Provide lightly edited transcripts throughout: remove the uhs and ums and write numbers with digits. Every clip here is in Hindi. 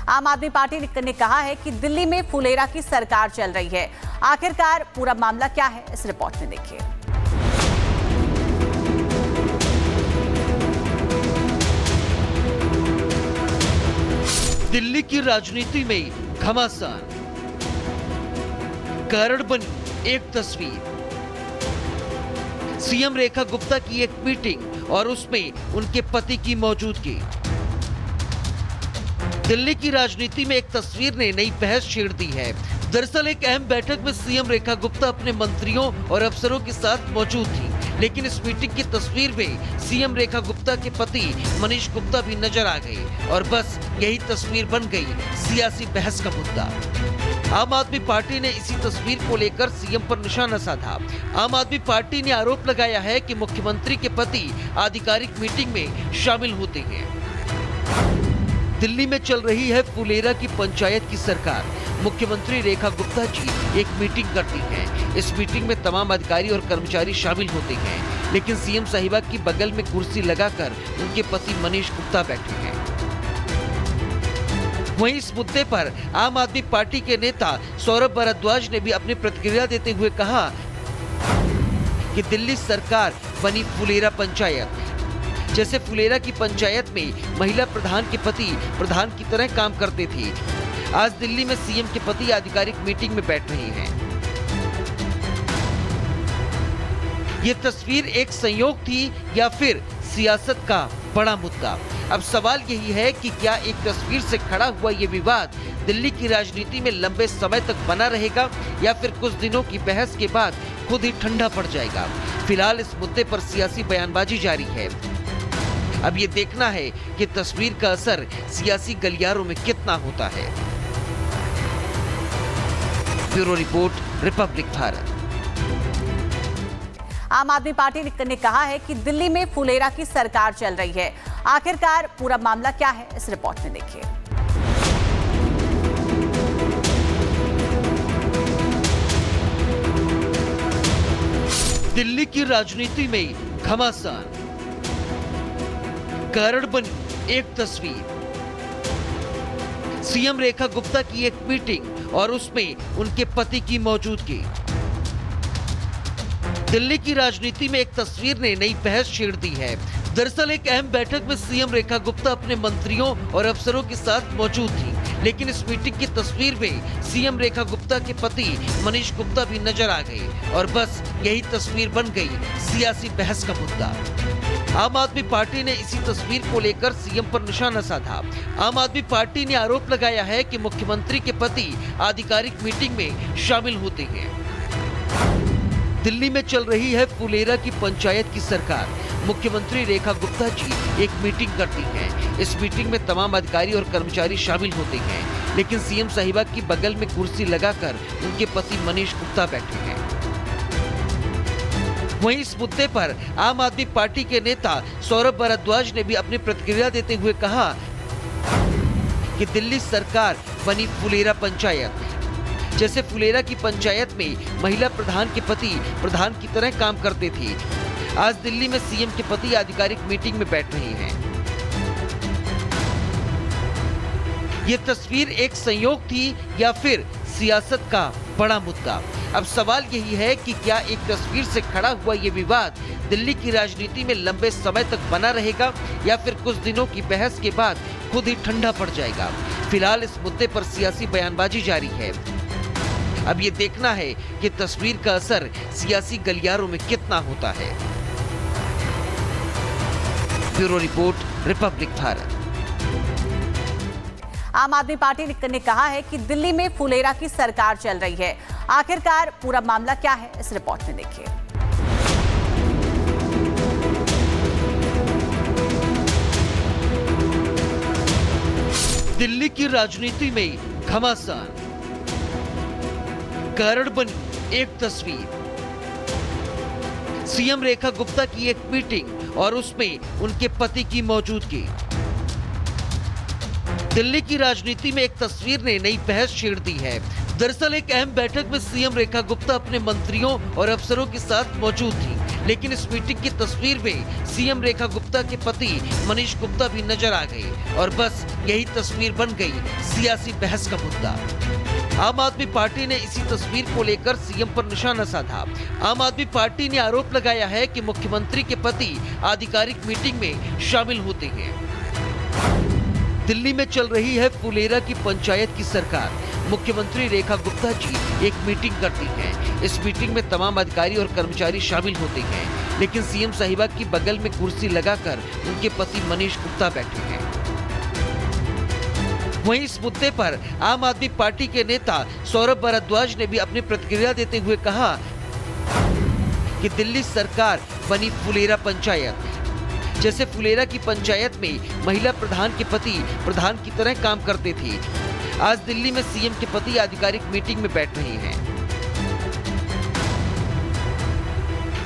आम आदमी पार्टी ने कहा है कि दिल्ली में फुलेरा की सरकार चल रही है। आखिरकार पूरा मामला क्या है, इस रिपोर्ट में देखिए। दिल्ली की राजनीति में घमासान, कारण बनी एक तस्वीर। सीएम रेखा गुप्ता की एक मीटिंग और उसमें उनके पति की मौजूदगी। दिल्ली की राजनीति में एक तस्वीर ने नई बहस छेड़ दी है। दरअसल एक अहम बैठक में सीएम रेखा गुप्ता अपने मंत्रियों और अफसरों के साथ मौजूद थी, लेकिन इस मीटिंग की तस्वीर में सीएम रेखा गुप्ता के पति मनीष गुप्ता भी नजर आ गए और बस यही तस्वीर बन गई सियासी बहस का मुद्दा। आम आदमी पार्टी ने इसी तस्वीर को लेकर सीएम पर निशाना साधा। आम आदमी पार्टी ने आरोप लगाया है कि मुख्यमंत्री के पति आधिकारिक मीटिंग में शामिल होते हैं। दिल्ली में चल रही है फुलेरा की पंचायत की सरकार। मुख्यमंत्री रेखा गुप्ता जी एक मीटिंग करती हैं। इस मीटिंग में तमाम अधिकारी और कर्मचारी शामिल होते हैं, लेकिन सीएम साहिबा की बगल में कुर्सी लगाकर उनके पति मनीष गुप्ता बैठे हैं। वहीं इस मुद्दे पर आम आदमी पार्टी के नेता सौरभ भारद्वाज ने भी अपनी प्रतिक्रिया देते हुए कहा कि दिल्ली सरकार बनी फुलेरा पंचायत। जैसे फुलेरा की पंचायत में महिला प्रधान के पति प्रधान की तरह काम करते थे, आज दिल्ली में सीएम के पति आधिकारिक मीटिंग में बैठ रहे हैं। ये तस्वीर एक संयोग थी या फिर सियासत का बड़ा मुद्दा? अब सवाल यही है कि क्या एक तस्वीर से खड़ा हुआ ये विवाद दिल्ली की राजनीति में लंबे समय तक बना रहेगा या फिर कुछ दिनों की बहस के बाद खुद ही ठंडा पड़ जाएगा? फिलहाल इस मुद्दे पर सियासी बयानबाजी जारी है। अब ये देखना है कि तस्वीर का असर सियासी गलियारों में कितना होता है। Bureau report, Republic Bharat. आम आदमी पार्टी ने कहा है कि दिल्ली में फुलेरा की सरकार चल रही है। आखिरकार पूरा मामला क्या है, इस रिपोर्ट में देखिए। दिल्ली की राजनीति में घमासान, कारण बनी एक तस्वीर। सीएम रेखा गुप्ता की एक मीटिंग और उसमें उनके पति की मौजूदगी। दिल्ली की राजनीति में एक तस्वीर ने नई बहस छेड़ दी है। दरअसल एक अहम बैठक में सीएम रेखा गुप्ता अपने मंत्रियों और अफसरों के साथ मौजूद थी, लेकिन इस मीटिंग की तस्वीर में सीएम रेखा गुप्ता के पति मनीष गुप्ता भी नजर आ गए और बस यही तस्वीर बन गई सियासी बहस का मुद्दा। आम आदमी पार्टी ने इसी तस्वीर को लेकर सीएम पर निशाना साधा। आम आदमी पार्टी ने आरोप लगाया है कि मुख्यमंत्री के पति आधिकारिक मीटिंग में शामिल होते हैं। दिल्ली में चल रही है फुलेरा की पंचायत की सरकार। मुख्यमंत्री रेखा गुप्ता जी एक मीटिंग करती हैं। इस मीटिंग में तमाम अधिकारी और कर्मचारी शामिल होते हैं, लेकिन सीएम साहिबा की बगल में कुर्सी लगाकर उनके पति मनीष गुप्ता बैठे हैं। वहीं इस मुद्दे पर आम आदमी पार्टी के नेता सौरभ भारद्वाज ने भी अपनी प्रतिक्रिया देते हुए कहा कि दिल्ली सरकार बनी फुलेरा पंचायत। जैसे फुलेरा की पंचायत में महिला प्रधान के पति प्रधान की तरह काम करते थे, आज दिल्ली में सीएम के पति आधिकारिक मीटिंग में बैठ रहे हैं। ये तस्वीर एक संयोग थी या फिर सियासत का बड़ा मुद्दा? अब सवाल यही है कि क्या एक तस्वीर से खड़ा हुआ ये विवाद दिल्ली की राजनीति में लंबे समय तक बना रहेगा या फिर कुछ दिनों की बहस के बाद खुद ही ठंडा पड़ जाएगा? फिलहाल इस मुद्दे पर सियासी बयानबाजी जारी है। अब ये देखना है कि तस्वीर का असर सियासी गलियारों में कितना होता है। Bureau report, Republic Bharat. आम आदमी पार्टी ने कहा है कि दिल्ली में फुलेरा की सरकार चल रही है। आखिरकार पूरा मामला क्या है, इस रिपोर्ट में देखिए। दिल्ली की राजनीति में घमासान, कारण बनी एक तस्वीर। सीएम रेखा गुप्ता की एक मीटिंग और उसमें उनके पति की मौजूदगी। दिल्ली की राजनीति में एक तस्वीर ने नई बहस छेड़ दी है। दरअसल एक अहम बैठक में सीएम रेखा गुप्ता अपने मंत्रियों और अफसरों के साथ मौजूद थी, लेकिन इस मीटिंग की तस्वीर में सीएम रेखा गुप्ता के पति मनीष गुप्ता भी नजर आ गए और बस यही तस्वीर बन गई सियासी बहस का मुद्दा। आम आदमी पार्टी ने इसी तस्वीर को लेकर सीएम पर निशाना साधा। आम आदमी पार्टी ने आरोप लगाया है कि मुख्यमंत्री के पति आधिकारिक मीटिंग में शामिल होते हैं। दिल्ली में चल रही है फुलेरा की पंचायत की सरकार। मुख्यमंत्री रेखा गुप्ता जी एक मीटिंग करती हैं। इस मीटिंग में तमाम अधिकारी और कर्मचारी शामिल होते हैं, लेकिन सीएम साहिबा की बगल में कुर्सी लगाकर उनके पति मनीष गुप्ता बैठे हैं। वहीं इस मुद्दे पर आम आदमी पार्टी के नेता सौरभ भारद्वाज ने भी अपनी प्रतिक्रिया देते हुए कहा कि दिल्ली सरकार बनी फुलेरा पंचायत। जैसे फुलेरा की पंचायत में महिला प्रधान के पति प्रधान की तरह काम करते थे, आज दिल्ली में सीएम के पति आधिकारिक मीटिंग में बैठ रहे हैं।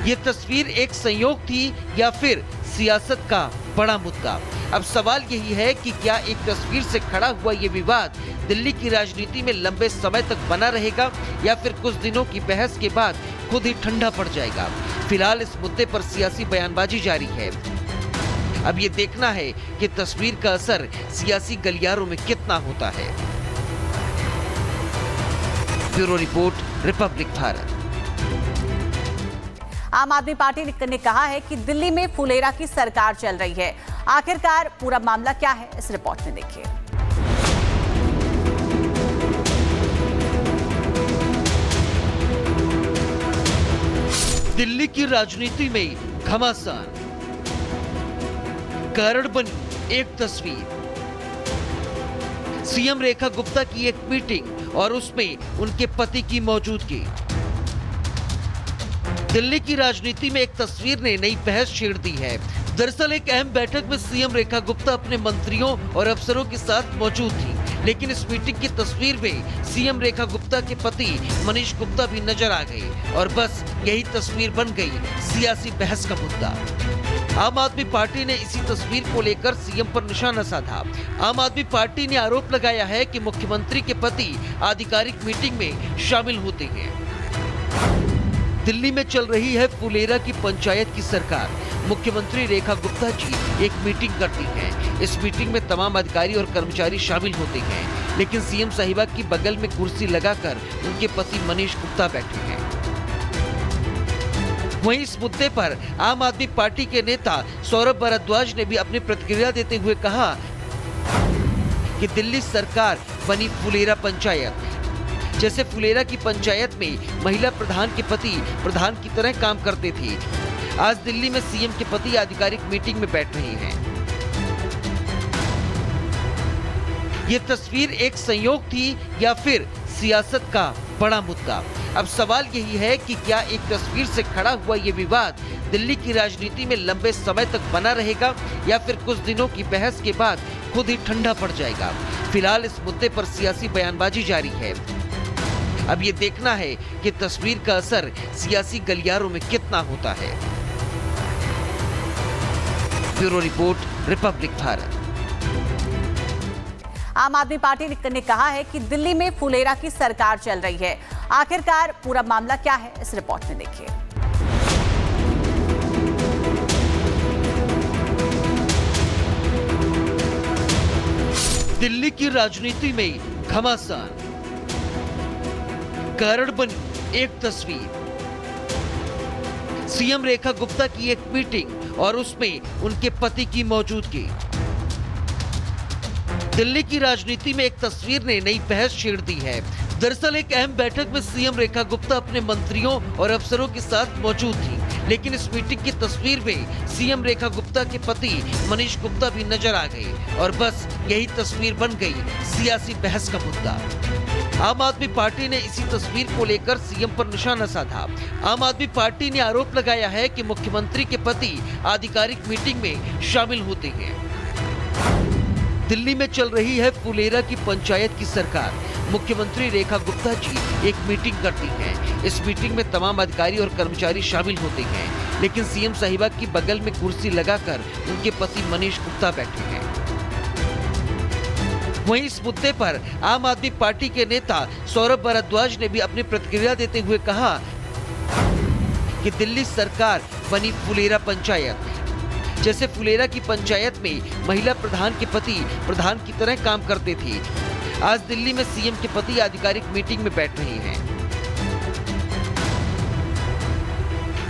ये तस्वीर एक संयोग थी या फिर सियासत का बड़ा मुद्दा? अब सवाल यही है कि क्या एक तस्वीर से खड़ा हुआ ये विवाद दिल्ली की राजनीति में लंबे समय तक बना रहेगा या फिर कुछ दिनों की बहस के बाद खुद ही ठंडा पड़ जाएगा? फिलहाल इस मुद्दे पर सियासी बयानबाजी जारी है। अब ये देखना है कि तस्वीर का असर सियासी गलियारों में कितना होता है। Bureau report, Republic Bharat. आम आदमी पार्टी ने कहा है कि दिल्ली में फुलेरा की सरकार चल रही है। आखिरकार पूरा मामला क्या है, इस रिपोर्ट में देखिए। दिल्ली की राजनीति में घमासान, कारण बनी एक तस्वीर। सीएम रेखा गुप्ता की एक मीटिंग और उसमें उनके पति की मौजूदगी। दिल्ली की राजनीति में एक तस्वीर ने नई बहस छेड़ दी है। दरअसल एक अहम बैठक में सीएम रेखा गुप्ता अपने मंत्रियों और अफसरों के साथ मौजूद थी, लेकिन इस मीटिंग की तस्वीर में सीएम रेखा गुप्ता के पति मनीष गुप्ता भी नजर आ गए और बस यही तस्वीर बन गई सियासी बहस का मुद्दा। आम आदमी पार्टी ने इसी तस्वीर को लेकर सीएम पर निशाना साधा। आम आदमी पार्टी ने आरोप लगाया है कि मुख्यमंत्री के पति आधिकारिक मीटिंग में शामिल होते हैं। दिल्ली में चल रही है फुलेरा की पंचायत की सरकार। मुख्यमंत्री रेखा गुप्ता जी एक मीटिंग करती हैं। इस मीटिंग में तमाम अधिकारी और कर्मचारी शामिल होते हैं, लेकिन सीएम साहिबा की बगल में कुर्सी लगाकर उनके पति मनीष गुप्ता बैठे हैं। वहीं इस मुद्दे पर आम आदमी पार्टी के नेता सौरभ भारद्वाज ने भी अपनी प्रतिक्रिया देते हुए कहा कि दिल्ली सरकार बनी फुलेरा पंचायत। जैसे फुलेरा की पंचायत में महिला प्रधान के पति प्रधान की तरह काम करते थे, आज दिल्ली में सीएम के पति आधिकारिक मीटिंग में बैठ रहे हैं। ये तस्वीर एक संयोग थी या फिर सियासत का बड़ा मुद्दा? अब सवाल यही है कि क्या एक तस्वीर से खड़ा हुआ ये विवाद दिल्ली की राजनीति में लंबे समय तक बना रहेगा या फिर कुछ दिनों की बहस के बाद खुद ही ठंडा पड़ जाएगा? फिलहाल इस मुद्दे पर सियासी बयानबाजी जारी है। अब ये देखना है कि तस्वीर का असर सियासी गलियारों में कितना होता है। Bureau report, Republic Bharat. आम आदमी पार्टी ने कहा है कि दिल्ली में फुलेरा की सरकार चल रही है। आखिरकार पूरा मामला क्या है, इस रिपोर्ट में देखिए। दिल्ली की राजनीति में घमासान, कारण बनी एक तस्वीर। सीएम रेखा गुप्ता की एक मीटिंग और उसमें उनके पति की मौजूदगी। दिल्ली की राजनीति में एक तस्वीर ने नई बहस छेड़ दी है। दरअसल एक अहम बैठक में सीएम रेखा गुप्ता अपने मंत्रियों और अफसरों के साथ मौजूद थी, लेकिन इस मीटिंग की तस्वीर में सीएम रेखा गुप्ता के पति मनीष गुप्ता भी नजर आ गए और बस यही तस्वीर बन गई सियासी बहस का मुद्दा। आम आदमी पार्टी ने इसी तस्वीर को लेकर सीएम पर निशाना साधा। आम आदमी पार्टी ने आरोप लगाया है कि मुख्यमंत्री के पति आधिकारिक मीटिंग में शामिल होते हैं। दिल्ली में चल रही है फुलेरा की पंचायत की सरकार। मुख्यमंत्री रेखा गुप्ता जी एक मीटिंग करती हैं। इस मीटिंग में तमाम अधिकारी और कर्मचारी शामिल होते हैं, लेकिन सीएम साहिबा की बगल में कुर्सी लगाकर उनके पति मनीष गुप्ता बैठे हैं। वहीं इस मुद्दे पर आम आदमी पार्टी के नेता सौरभ भारद्वाज ने भी अपनी प्रतिक्रिया देते हुए कहा कि दिल्ली सरकार बनी फुलेरा पंचायत। जैसे फुलेरा की पंचायत में महिला प्रधान के पति प्रधान की तरह काम करते थे, आज दिल्ली में सीएम के पति आधिकारिक मीटिंग में बैठ रहे हैं।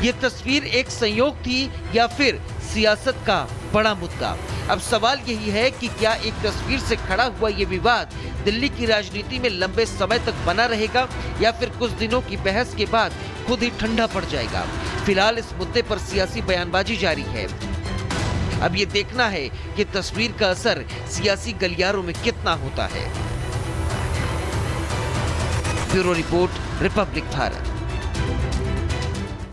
ये तस्वीर एक संयोग थी या फिर सियासत का बड़ा मुद्दा? अब सवाल यही है कि क्या एक तस्वीर से खड़ा हुआ ये विवाद दिल्ली की राजनीति में लंबे समय तक बना रहेगा या फिर कुछ दिनों की बहस के बाद खुद ही ठंडा पड़ जाएगा? फिलहाल इस मुद्दे पर सियासी बयानबाजी जारी है। अब ये देखना है कि तस्वीर का असर सियासी गलियारों में कितना होता है। Bureau report, Republic Bharat.